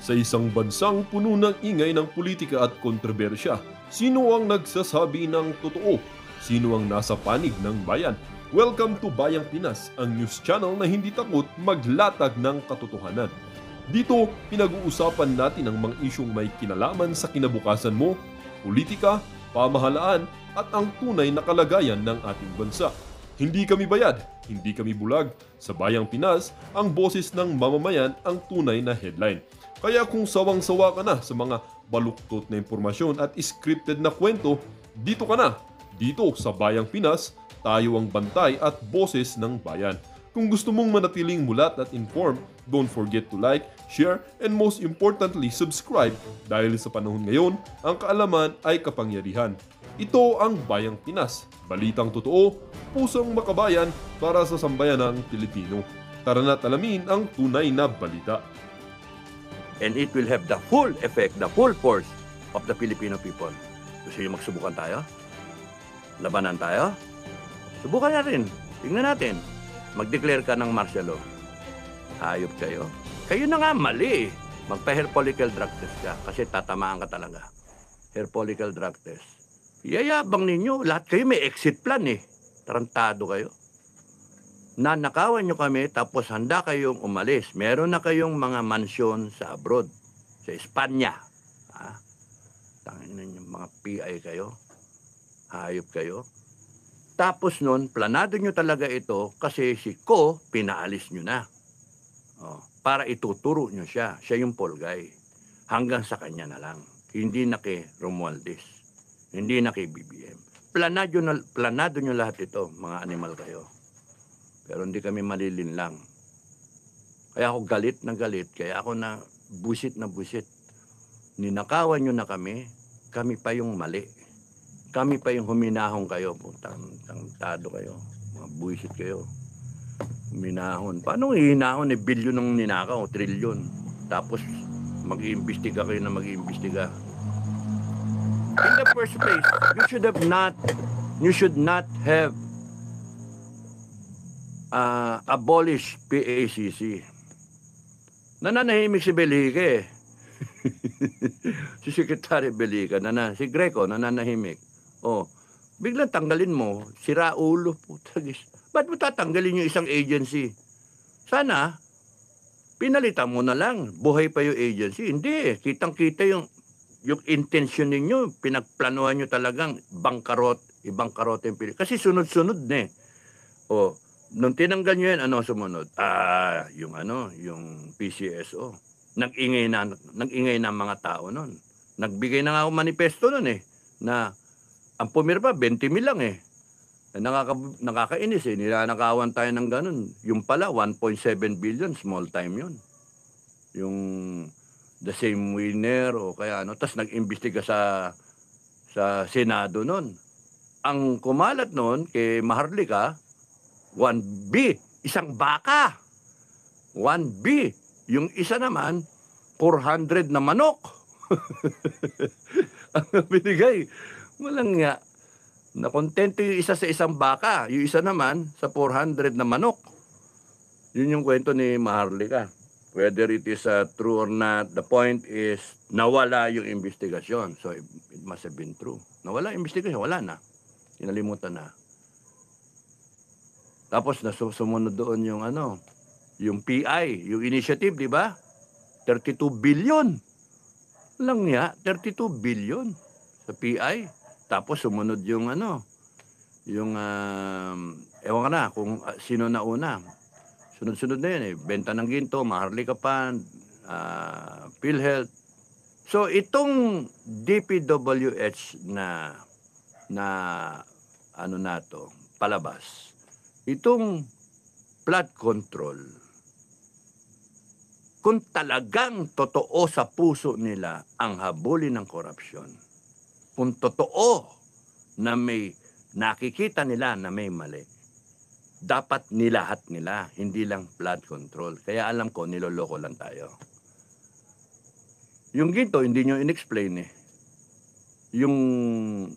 Sa isang bansang puno ng ingay ng politika at kontrobersya, sino ang nagsasabi ng totoo? Sino ang nasa panig ng bayan? Welcome to Bayang Pinas, ang news channel na hindi takot maglatag ng katotohanan. Dito, pinag-uusapan natin ang mga isyong may kinalaman sa kinabukasan mo, politika, pamahalaan at ang tunay na kalagayan ng ating bansa. Hindi kami bayad, hindi kami bulag. Sa Bayang Pinas, ang boses ng mamamayan ang tunay na headline. Kaya kung sawang-sawa ka na sa mga baluktot na impormasyon at scripted na kwento, dito ka na. Dito sa Bayang Pinas, tayo ang bantay at boses ng bayan. Kung gusto mong manatiling mulat at informed, don't forget to like, share, and most importantly, subscribe dahil sa panahon ngayon, ang kaalaman ay kapangyarihan. Ito ang Bayang Pinas, balitang totoo, pusong makabayan para sa sambayanang Pilipino. Tara na't alamin ang tunay na balita. And it will have the full effect, the full force of the Filipino people. Gusto niyo magsubukan tayo? Labanan tayo? Subukan natin. Tingnan natin. Mag-declare ka ng martial law. Hayop kayo. Kayo na nga mali. Magpa-hair follicle drug test ka kasi tatamaan ka talaga. Hair follicle drug test. Yayabang ninyo. Lahat kayo may exit plan eh. Tarantado kayo. Nanakawan nyo kami tapos handa kayong umalis. Meron na kayong mga mansyon sa abroad. Sa Espanya. Tangin yung mga PI kayo. Hayop kayo. Tapos nun, planado nyo talaga ito kasi si Ko, pinaalis nyo na. Para ituturo nyo siya. Siya yung Polgay. Hanggang sa kanya na lang. Hindi na kay Romualdez. Hindi na kay BBM. Planado nyo lahat ito, mga animal kayo. Pero hindi kami malilin lang. Kaya ako galit na galit. Kaya ako na busit. Ninakawan nyo na kami pa yung mali. Kami pa yung huminahon kayo. Tangtado kayo. Mga buisit kayo. Huminahon. Paano hihinahon? Bilyon ng ninakaw, trilyon. Tapos mag-iimbestiga kayo na mag-iimbestiga. In the first place, you should not have abolish PACC. Nananahimik si Belique. Si Secretary Belique, si Greco, nananahimik. Biglang tanggalin mo, sira ulo, putagis. Ba't mo tatanggalin yung isang agency? Sana, pinalitan mo na lang. Buhay pa yung agency. Hindi, kitang-kita yung intention ninyo. Pinagplanuhan nyo talagang ibangkarot yung Pilipinas. Kasi sunod-sunod na eh. Nung tinanggal nyo yan, ano sumunod? Yung PCSO. Nag-ingay na mga tao nun. Nagbigay na nga ako manifesto nun eh, na ang pumirma, 20,000 lang eh. Nakakainis eh, nilanakawan tayo ng ganun. Yung pala, 1.7 billion, small time yun. Yung the same winner o kaya ano, tapos nag-imbestiga sa Senado nun. Ang kumalat nun kay Maharlika, 1B, isang baka. 1B. Yung isa naman, 400 na manok. Ang binigay. Walang nga. Nakontento yung isa sa isang baka. Yung isa naman sa 400 na manok. Yun yung kwento ni Maharlika. Whether it is true or not, the point is, nawala yung investigasyon. So, it must have been true. Nawala yung investigasyon. Wala na. Inalimutan na. Tapos sumunod doon yung PI, yung initiative, di ba? 32 billion. Lang niya, 32 billion sa PI. Tapos sumunod yung ewan ka na kung sino na una. Sunod-sunod na yun eh. Benta ng ginto, Maharlika Fund, PhilHealth. So itong DPWH na palabas, itong flood control, kung talagang totoo sa puso nila ang habulin ng korupsyon, kung totoo na may nakikita nila na may mali, dapat nilahat nila, hindi lang flood control. Kaya alam ko, niloloko lang tayo. Yung ginto, hindi nyo in-explain eh. Yung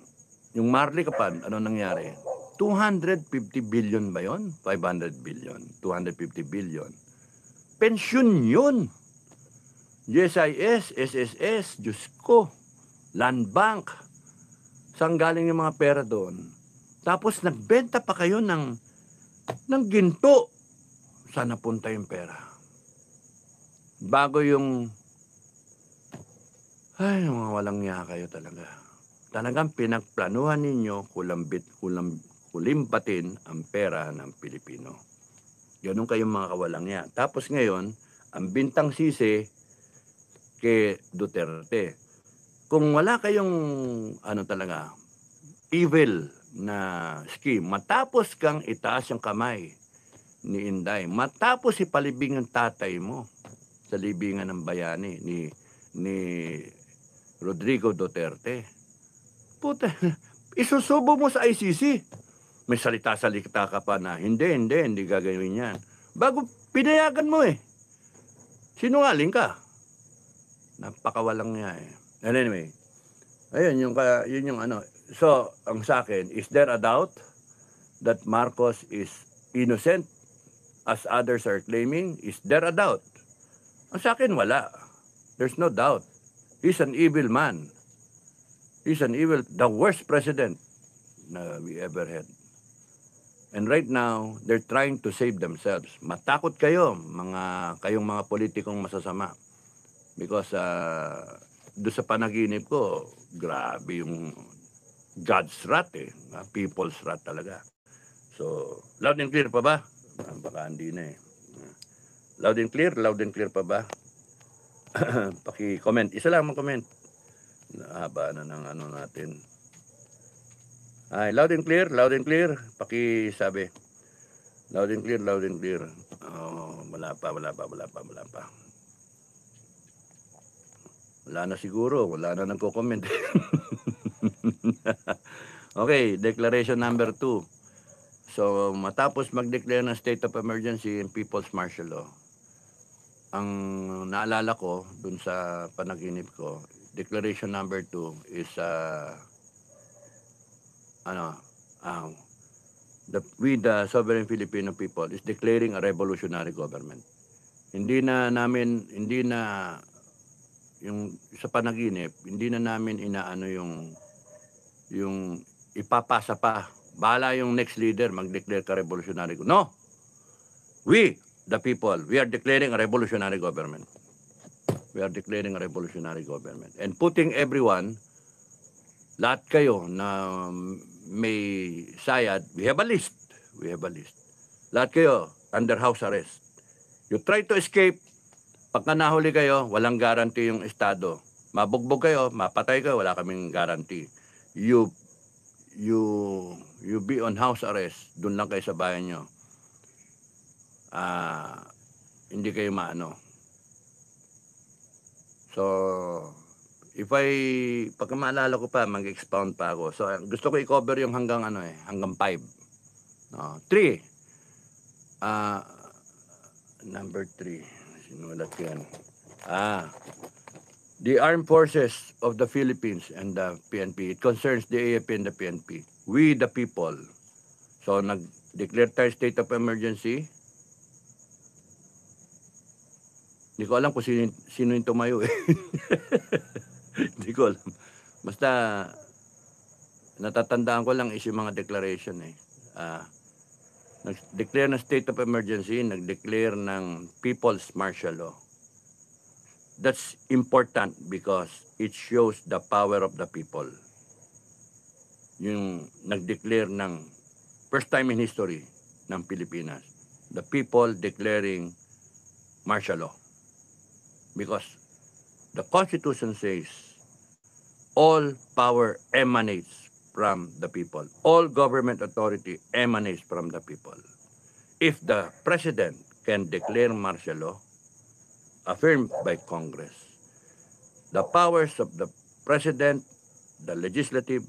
Maharlika Fund, ano nangyari? 250 billion ba yun? 500 billion, 250 billion. Pensyon yun. GSIS, SSS, Diyos ko, Land Bank. Saan galing yung mga pera doon? Tapos nagbenta pa kayo ng ginto. Saan napunta yung pera? Bago yung... Ay, mga walang niya kayo talaga. Talagang pinagplanuhan ninyo kulimbatin ang pera ng Pilipino. Ganun kayong mga kawalang niya. Tapos ngayon, ang bintang sisi kay Duterte. Kung wala kayong talaga, evil na scheme, matapos kang itaas yung kamay ni Inday, matapos ipalibing ang tatay mo sa libingan ng bayani ni Rodrigo Duterte, puta, isusubo mo sa ICC. May salita-salita ka pa na, hindi gagawin yan. Bago pinayagan mo eh. Sinungaling ka. Napakawalang niya eh. And anyway, ayun yun yung ano. So, ang sa akin, is there a doubt that Marcos is innocent as others are claiming? Is there a doubt? Ang sa akin, wala. There's no doubt. He's an evil man. He's the worst president na we ever had. And right now, they're trying to save themselves. Matakot kayo, kayong mga politikong masasama. Because doon sa panaginip ko, grabe yung God's wrath eh. People's wrath talaga. So, loud and clear pa ba? Baka hindi na eh. Loud and clear pa ba? Paki-comment. Isa lang mag-comment. Haba na ng ano natin. Ay, loud and clear. Paki-sabi. Loud and clear. Oh, wala pa. Wala na siguro. Wala na nagko-comment. Okay, declaration number 2. So, matapos mag-declare ng state of emergency and people's martial law, ang naalala ko dun sa panaginip ko, declaration number 2 is we the sovereign Filipino people is declaring a revolutionary government. Hindi na yung sa panaginip, hindi na namin inaano yung ipapasa pa. Bahala yung next leader mag-declare ka revolutionary. No! We, the people, we are declaring a revolutionary government. And putting everyone, lahat kayo na may sayad, we have a list. Lahat kayo under house arrest. You try to escape, pagka nahuli kayo, walang guarantee yung estado. Mabugbog kayo, mapatay kayo, wala kaming guarantee. You be on house arrest, dun lang kayo sa bayan nyo. Hindi kayo maano. So, pagka maalala ko pa, mag-expound pa ako. So, gusto ko i-cover yung hanggang 5. 3. Number 3. Sinulat ko yan. The armed forces of the Philippines and the PNP, it concerns the AFP and the PNP. We the people. So, nag-declare tayo state of emergency. Hindi ko alam kung sino yung tumayo eh. Hindi ko alam. Basta, natatandaan ko lang is yung mga declaration eh. Nag-declare ng state of emergency, nag-declare ng people's martial law. That's important because it shows the power of the people. Yung nag-declare ng first time in history ng Pilipinas, the people declaring martial law. Because the Constitution says all power emanates from the people. All government authority emanates from the people. If the president can declare martial law, affirmed by Congress, the powers of the president, the legislative,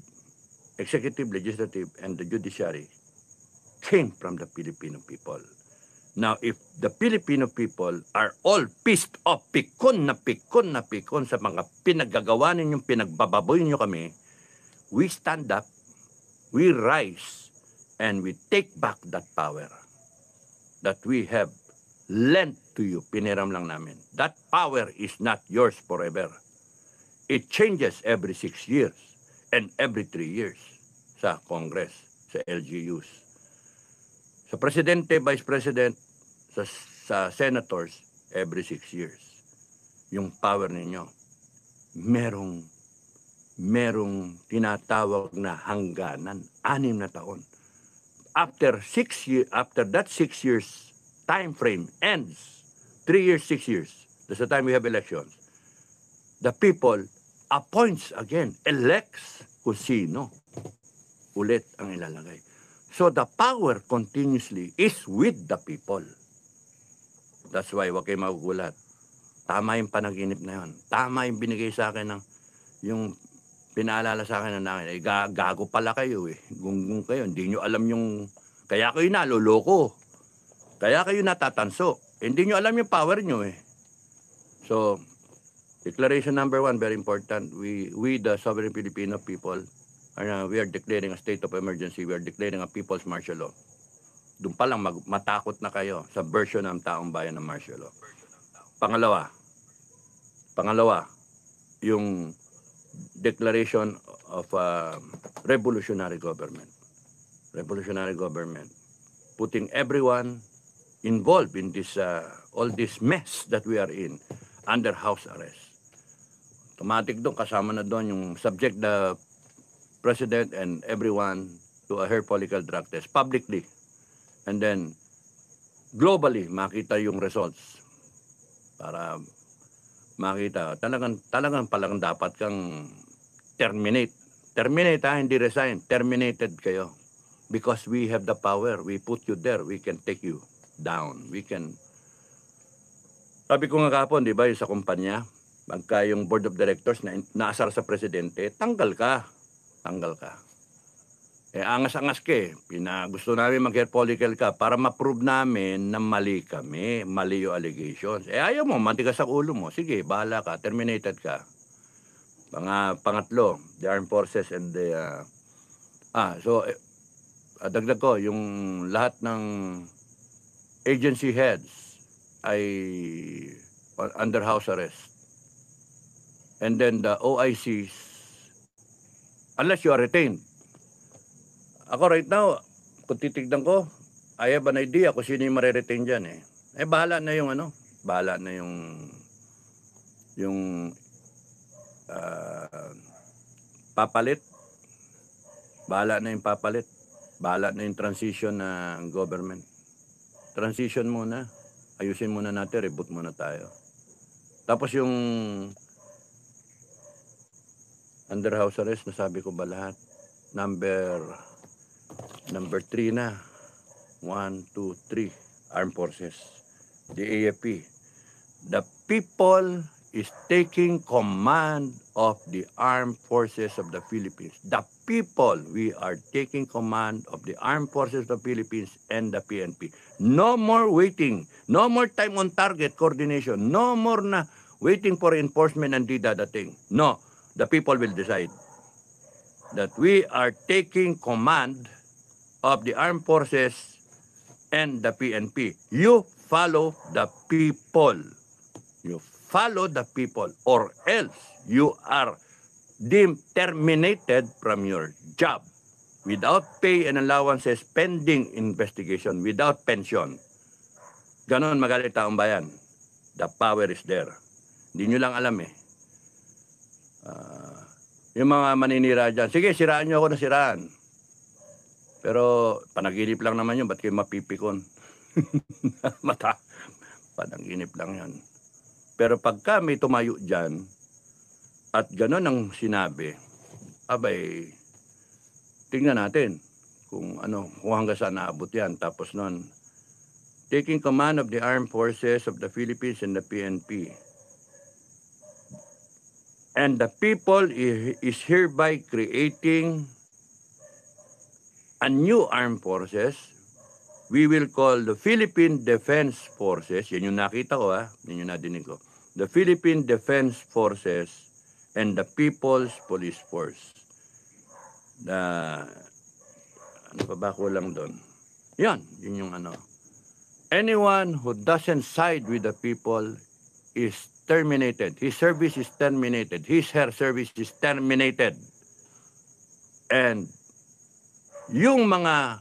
executive, legislative, and the judiciary came from the Filipino people. Now, if the Filipino people are all pissed off, pikon na pikon sa mga pinagagawa ninyong pinagbababoy nyo kami, we stand up, we rise, and we take back that power that we have lent to you. Piniram lang namin. That power is not yours forever. It changes every 6 years and every 3 years sa Congress, sa LGUs. Sa Presidente, Vice President, sa Senators, every 6 years. Yung power ninyo, merong tinatawag na hangganan, 6 na taon. After that 6 years time frame ends, 3 years, 6 years, that's the time we have elections, the people appoints again, elects kung sino ulit ang ilalagay. So the power continuously is with the people. That's why huwag kayo magugulat. Tama yung panaginip na yun. Tama yung binigay sa akin ng, yung pinaalala sa akin ng nangin. Gago pala kayo eh. Gunggong kayo. Hindi nyo alam yung, kaya kayo naloloko. Kaya kayo natatanso. Hindi nyo alam yung power nyo eh. So, declaration number 1, very important. We the sovereign Filipino people, we are declaring a state of emergency. We are declaring a people's martial law. Doon pa lang matakot na kayo sa version ng taong bayan ng martial law. Pangalawa, yung declaration of revolutionary government. Revolutionary government. Putting everyone involved in this all this mess that we are in under house arrest. Automatic doon, kasama na doon yung subject the president and everyone to a hair follicle drug test publicly. And then, globally, makita yung results. Para makita, talagang palang dapat kang terminate. Terminate hindi resign. Terminated kayo. Because we have the power. We put you there. We can take you down. We can... Sabi ko nga kapon, di ba, yung sa kumpanya, pagka yung board of directors na naasar sa presidente, tanggal ka. Angas-angas ka eh. Gusto namin mag-hair follicle ka para ma-prove namin na mali kami, mali yung allegations. Ayaw mo, matigas sa ulo mo. Sige, bahala ka, terminated ka. Pangatlo, the armed forces and the... dagdag ko, yung lahat ng agency heads ay under house arrest. And then the OICs, unless you are retained. Ako right now, kung titignan ko, I have an idea kung sino yung mariretain dyan eh. Bahala na yung papalit. Bahala na yung papalit. Bahala na yung transition na government. Transition muna. Ayusin muna natin, reboot muna tayo. Tapos yung under house arrest, nasabi ko ba lahat? Number 3 na. 1, 2, 3. Armed Forces. The AFP. The people is taking command of the Armed Forces of the Philippines. The people, we are taking command of the Armed Forces of the Philippines and the PNP. No more waiting. No more time on target coordination. No more na waiting for enforcement and didadating. No. The people will decide that we are taking command of the armed forces and the PNP. You follow the people. You follow the people or else you are deemed terminated from your job without pay and allowances, pending investigation, without pension. Ganon magalit taong bayan. The power is there. Hindi nyo lang alam eh. Yung mga maninira dyan, sige, siraan nyo ako na siraan. Pero panaginip lang naman yun, ba't kayo mapipikon? Panaginip lang yan. Pero pagka may tumayo dyan, at gano'n ang sinabi, abay, tingnan natin kung hanggang saan naabot yan. Tapos nun, taking command of the armed forces of the Philippines and the PNP. And the people is hereby creating a new armed forces. We will call the Philippine Defense Forces. Yan yung nakita ko yan yung nadinig ko. The Philippine Defense Forces and the People's Police Force. Ano pa ba kulang doon? Yan, yun yung anyone who doesn't side with the people is terminated. His service is terminated. Her service is terminated. And yung mga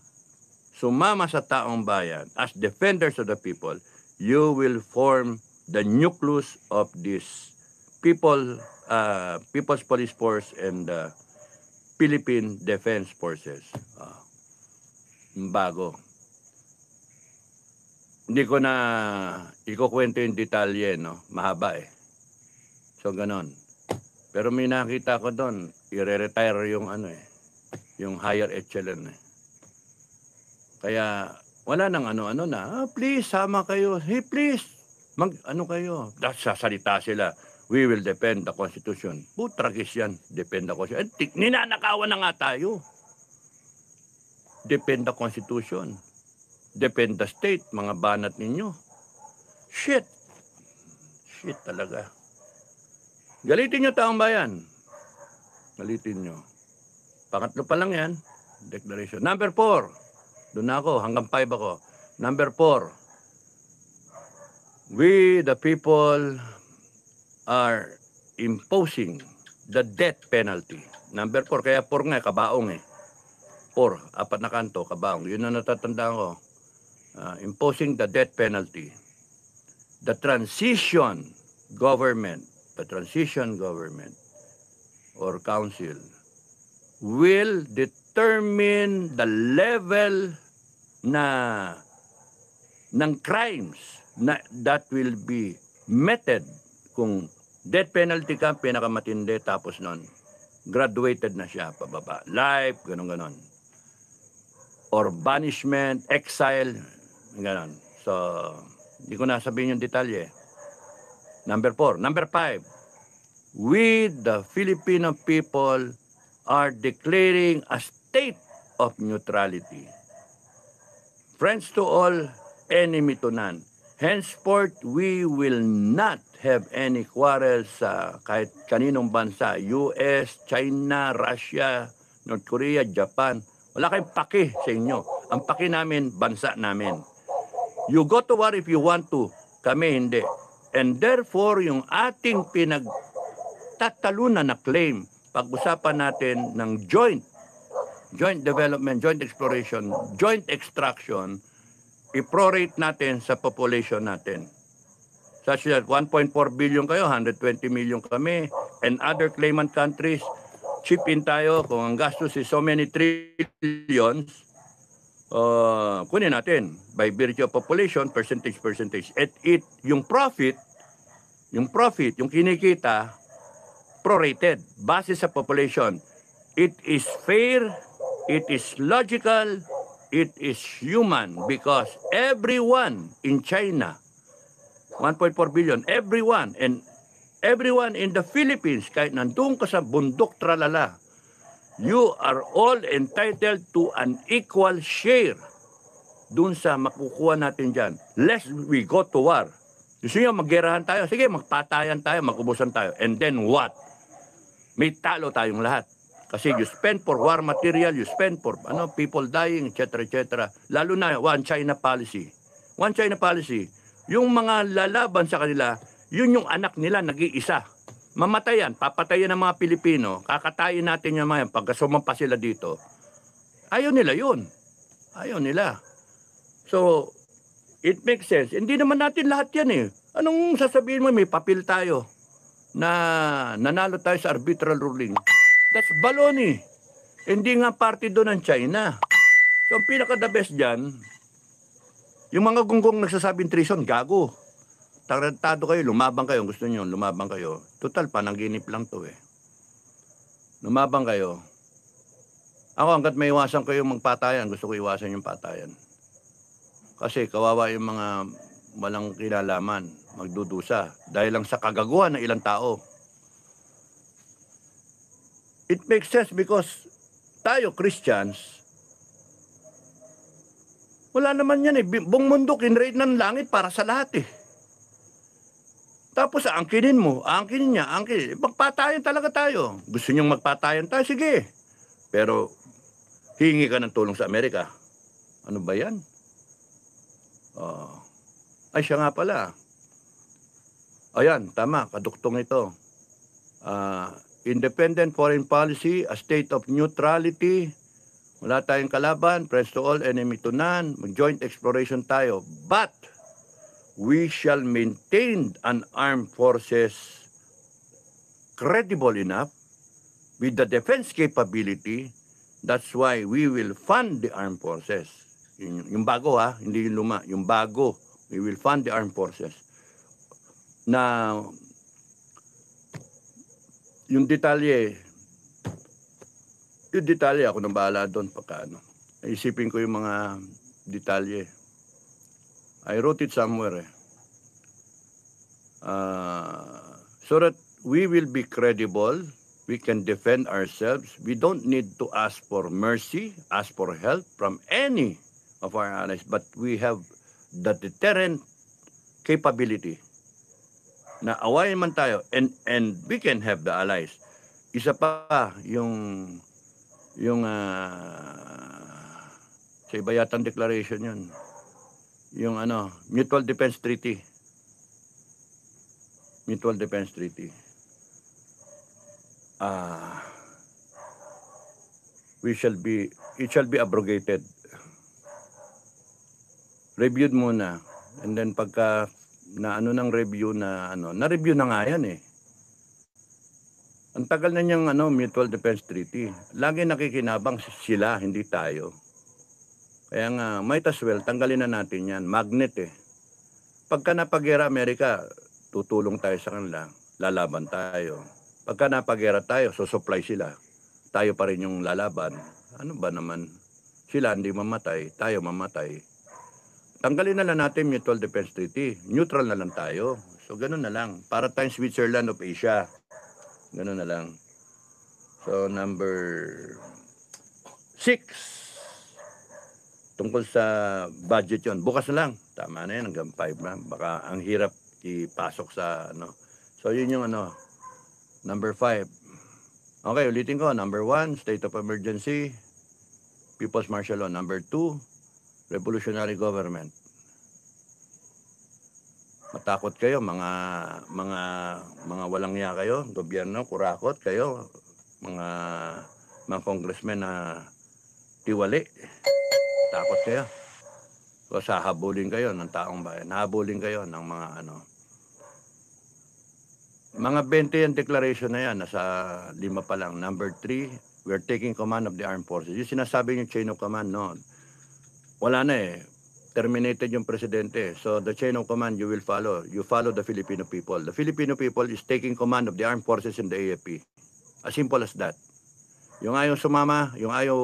sumama sa taong bayan as defenders of the people, you will form the nucleus of this People's Police Force and Philippine Defense Forces. Bago. Hindi ko na ikukwento yung detalye, no? Mahaba eh. So, ganon. Pero may nakita ko doon, i-retire yung yung higher echelon eh. Kaya, wala nang ano-ano na, please, sama kayo. Hey, please, mag-ano kayo. Sasalita sila, we will defend the Constitution. Tragis yan, defend the Constitution. Ninanakawan na nga tayo. Defend the Constitution. Defend the state, mga banat ninyo. Shit. Shit talaga. Galitin nyo taong bayan. Galitin nyo. Pangatlo pa lang yan. Declaration. Number 4. Doon ako, hanggang 5 ako. Number 4. We, the people, are imposing the death penalty. Number 4. Kaya 4 nga, kabaong eh. 4. 4 na kanto, kabaong. Yun ang natatandaan ko. Imposing the death penalty. The transition government or council will determine the level ng crimes that will be meted. Kung death penalty ka, pinakamatindi, tapos nun, graduated na siya, pababa. Life, ganon-ganon. Or banishment, exile, ganon. So, hindi ko nasabihin yung detalye. Number 4. Number 5. We, the Filipino people, are declaring a state of neutrality. Friends to all, enemy to none. Henceforth, we will not have any quarrels sa kahit kaninong bansa. US, China, Russia, North Korea, Japan. Wala kayong paki sa inyo. Ang paki namin, bansa namin. You go to war if you want to. Kami hindi. And therefore, yung ating pinagtatalunan na claim, pag-usapan natin ng joint development, joint exploration, joint extraction, i-prorate natin sa population natin. Such that 1.4 billion kayo, 120 million kami, and other claimant countries, chip in tayo, kung ang gastos is so many trillions, kunin natin by virtue of population, percentage. At yung profit, yung kinikita, prorated, base sa population. It is fair, it is logical, it is human because everyone in China, 1.4 billion, everyone, and everyone in the Philippines, kahit nandun ka sa bundok tralala, you are all entitled to an equal share dun sa makukuha natin dyan. Lest we go to war. Gusto nyo, maggerahan tayo? Sige, magpatayan tayo, magubusan tayo. And then what? May talo tayong lahat. Kasi you spend for war material, you spend for people dying, etc. Lalo na One China policy. One China policy. Yung mga lalaban sa kanila, yun yung anak nila, nag-iisa. Mamatayan, papatayan ng mga Pilipino, kakatayin natin yung mga yan, pagka sumampa sila dito. Ayaw nila yun. Ayaw nila. So, it makes sense. Hindi naman natin lahat yan eh. Anong sasabihin mo, may papel tayo na nanalo tayo sa arbitral ruling. That's baloney. Hindi nga party doon ng China. So, ang pinaka-the best dyan, yung mga gunggong nagsasabing treason, gago. Tarantado kayo, lumabang kayo. Gusto nyo, lumabang kayo. Total, panaginip lang to eh. Lumabang kayo. Ako, hanggat may iwasan kayo magpatayan, gusto ko iwasan yung patayan. Kasi kawawa yung mga walang kinalaman, magdudusa. Dahil lang sa kagaguhan ng ilang tao. It makes sense because tayo, Christians, wala naman yan eh. Buong mundo, kinrate ng langit para sa lahat eh. Tapos aangkinin mo, aangkinin niya, aangkinin. Magpatayan talaga tayo. Gusto niyong magpatayan tayo? Sige. Pero hingi ka ng tulong sa Amerika. Ano ba yan? Ay, siya nga pala. Ayan, tama, kaduktong ito. Independent foreign policy, a state of neutrality, wala tayong kalaban, friends to all, enemy to none, mag-joint exploration tayo. But, we shall maintain an armed forces credible enough with the defense capability. That's why we will fund the armed forces. Yung bago hindi yung luma, yung bago. We will fund the armed forces. Na yung detalye ako nang bahala doon pagka ano. Isipin ko yung mga detalye. I wrote it somewhere. So that we will be credible, we can defend ourselves. We don't need to ask for mercy, ask for help from any of our allies, but we have the deterrent capability na awayin man tayo and we can have the allies. Isa pa yung sa iba yatang declaration yun. Yung Mutual Defense Treaty. Mutual Defense Treaty. It shall be abrogated. Reviewed muna. And then pagka ng review na-review na nga yan eh. Ang tagal na niyang Mutual Defense Treaty. Lagi nakikinabang sila, hindi tayo. Kaya nga, might as well, tanggalin na natin yan. Magnet eh. Pagka napagera Amerika, tutulong tayo sa kanila, lalaban tayo. Pagka napagera tayo, susupply sila. Tayo pa rin yung lalaban. Ano ba naman? Sila hindi mamatay, tayo mamatay. Tanggalin na lang natin Mutual Defense Treaty. Neutral na lang tayo. So, ganun na lang. Para tayong Switzerland of Asia. Ganun na lang. So, number 6. Tungkol sa budget yon. Bukas na lang. Tama na yan. Hanggang 5 na. Baka ang hirap ipasok sa So, yun yung number 5. Okay, ulitin ko. Number 1, state of emergency. People's martial law. Number 2, revolutionary government. Matakot kayo, mga walang niya kayo, gobyerno, kurakot kayo, mga congressmen na tiwali. Takot kayo. So, sahabulin kayo ng taong bayan. Nahabulin kayo ng mga Mga 20 yung declaration na yan, nasa 5 pa lang. Number 3, we're taking command of the armed forces. Yung sinasabi yung chain of command, no? Wala na eh. Terminated yung presidente. So the chain of command you will follow. You follow the Filipino people. The Filipino people is taking command of the armed forces in the AFP. As simple as that. Yung ayaw sumama, yung ayaw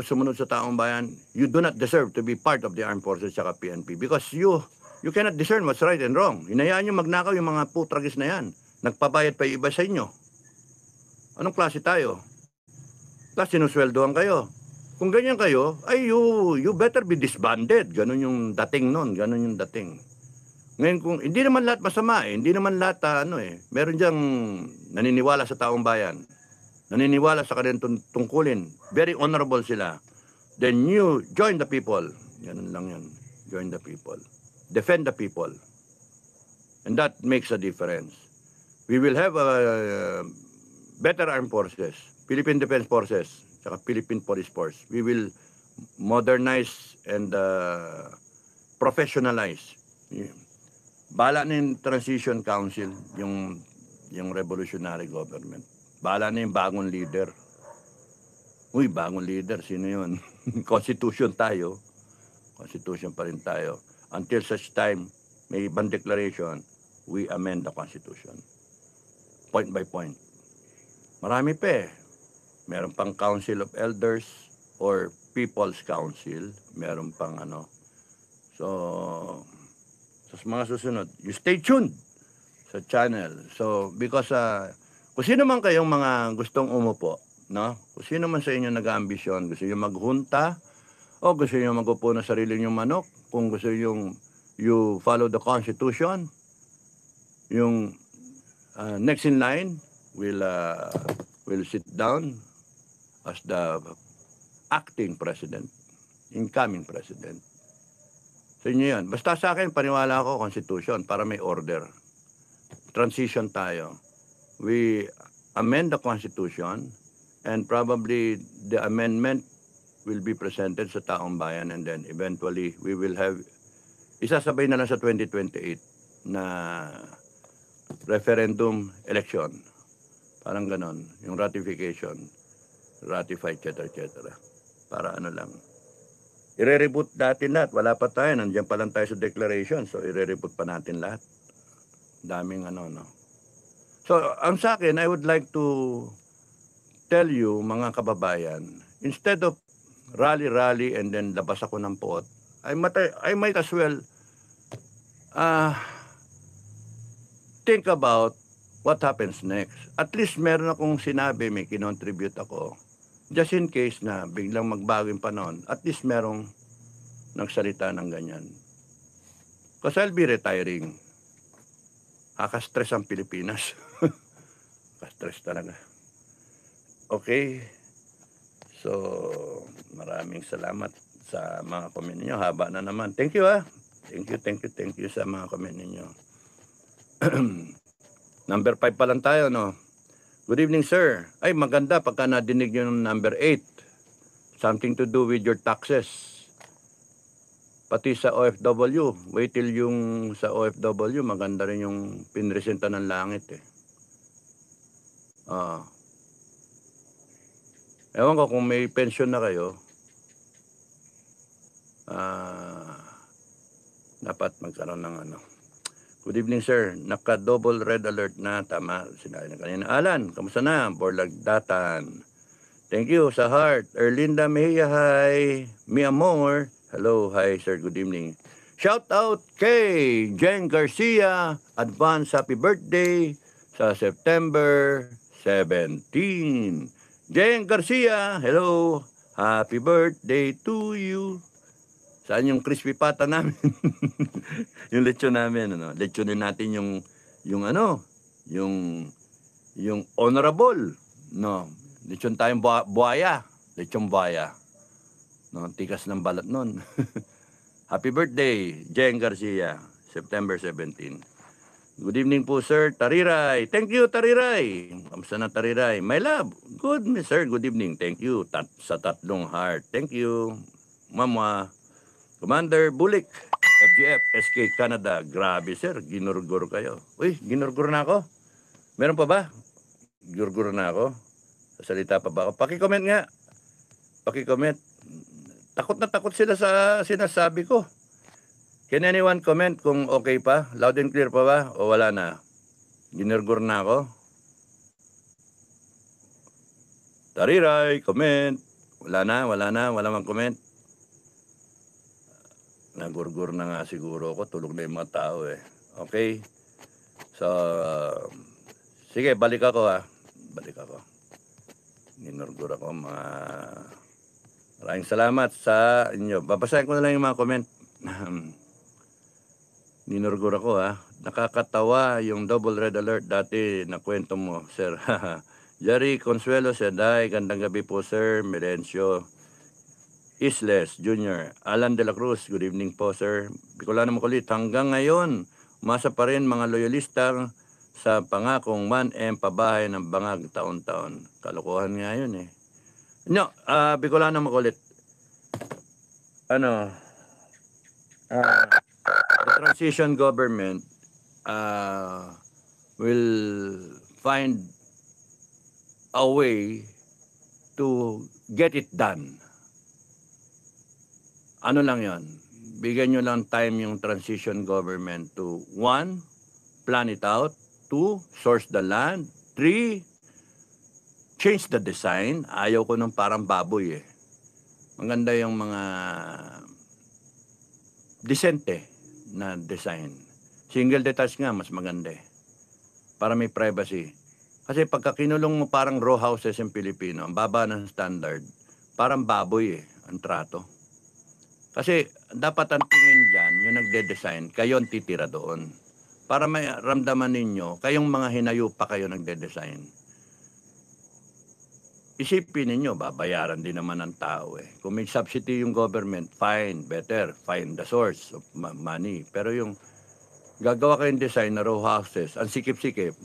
sumunod sa taong bayan, you do not deserve to be part of the armed forces at PNP because you cannot discern what's right and wrong. Hinayaan nyo magnakaw yung mga putragis na yan. Nagpabayad pa iba sa inyo. Anong klase tayo? Tapos sinusweldohan kayo. Kung ganyan kayo, ay you better be disbanded. Ganun yung dating nun. Ganun yung dating. Ngayon kung, hindi naman lahat masama eh. Hindi naman lahat meron diyang naniniwala sa taong bayan. Naniniwala sa kanilang tungkulin. Very honorable sila. Then you join the people. Ganun lang yan. Join the people. Defend the people. And that makes a difference. We will have a better armed forces. Philippine Defense Forces. Saka Philippine Police Force. We will modernize and professionalize. Bahala na yung Transition Council, yung revolutionary government. Bahala na yung bagong leader. Uy, bagong leader, sino yun? Constitution tayo. Constitution pa rin tayo. Until such time, may ibang declaration, we amend the Constitution. Point by point. Marami pa eh. Meron pang Council of Elders or People's Council. Meron pang So, sa mga susunod, you stay tuned sa channel. So, because kung sino man kayong mga gustong umupo, no? Kung sino man sa inyo nag-ambisyon, gusto nyo maghunta, o gusto nyo magupo na sarili nyo manok, kung gusto nyo you follow the Constitution, yung next in line will sit down as the acting president, incoming president. Sa inyo yan. Basta sa akin, paniwala ako, Constitution, para may order. Transition tayo. We amend the Constitution and probably the amendment will be presented sa taong bayan and then eventually we will have, isasabay na lang sa 2028 na referendum election. Parang ganon. Yung ratification, ratify, etc. Para ano lang. I-reboot natin lahat. Wala pa tayo. Nandiyan pa lang tayo sa declaration. So, i-reboot pa natin lahat. Daming ano, no. So, ang sa akin, I would like to tell you, mga kababayan, instead of rally and then labas ako ng pot, I might as well think about what happens next. At least meron akong sinabi, may kinontribute ako. Just in case na biglang magbago yung panahon, at least merong nagsalita ng ganyan. Because I'll be retiring. Kaka-stress ang Pilipinas. Kaka-stress talaga. Okay. So, maraming salamat sa mga comment ninyo. Haba na naman. Thank you Thank you sa mga comment ninyo. Number 5 pa lang tayo, no? Good evening, sir. Ay, maganda pagka nadinig nyo ng number 8. Something to do with your taxes. Pati sa OFW. Wait till yung sa OFW, maganda rin yung pinresenta ng langit, eh. Ewan ko kung may pension na kayo. Dapat magkaroon ng ano. Good evening, sir. Naka-double red alert na. Tama. Sinabi na kanina. Alan, kamusta na? Borlagdatan. Thank you sa heart. Erlinda Mejia, hi. Mi Amor. Hello, hi, sir. Good evening. Shout out kay Jen Garcia. Advance happy birthday sa September 17. Jen Garcia, hello. Happy birthday to you. Saan yung crispy pata namin? Yung lechon namin, ano? Lechonin natin yung ano, yung honorable, no? Lechon tayong buhaya, lechon buhaya. No, tikas ng balat nun. Happy birthday, Jen Garcia, September 17. Good evening po, sir. Tariray. Thank you, Tariray. Kamusta na, Tariray? My love. Good, sir. Good evening. Thank you. Sa tatlong heart. Thank you. Mama. Commander Bulik, FGF, SK Canada. Grabe, sir. Ginurgur kayo. Uy, ginurgur na ako. Meron pa ba? Ginurgur na ako. Sasalita pa ba ako? Paki-comment nga. Paki-comment. Takot na takot sila sa sinasabi ko. Can anyone comment kung okay pa? Loud and clear pa ba? O wala na? Ginurgur na ako. Tariray, comment. Wala na. Wala mang comment. Nagurgur na nga siguro ako. Tulog na yung mga tao, eh. Okay? So, sige, balik ako, ha. Balik ako. Ginurgur ako, mga... Maraming salamat sa inyo. Babasahin ko na lang yung mga comment. Ginurgur ako, ha. Nakakatawa yung double red alert dati na kwento mo, sir. Jerry Consuelo said, "Ay, gandang gabi po, sir. Merencio Isles Jr. Alan de la Cruz, good evening po, sir. Bicolano Makulit, hanggang ngayon, umasa pa rin mga loyalista sa pangakong 1M pabahay ng bangag taon-taon." Kalokohan nga yun, eh. No, Bicolano Makulit. The transition government will find a way to get it done. Ano lang yon? Bigyan nyo lang time yung transition government to 1, plan it out. 2, source the land. 3, change the design. Ayaw ko ng parang baboy, eh. Maganda yung mga decente na design. Single detached nga, mas maganda, eh. Para may privacy. Kasi pagka kinulong mo parang row houses yung Pilipino, ang baba ng standard, parang baboy, eh, ang trato. Kasi dapat ang tingin dyan, yung nagde-design, kayo ang titira doon. Para may ramdaman ninyo, kayong mga hinayo pa kayo nagde-design. isipin ninyo, babayaran din naman ng tao eh. Kung may subsidy yung government, fine, better, find the source of money. Pero yung gagawa kayong design na row houses, ang sikip-sikip,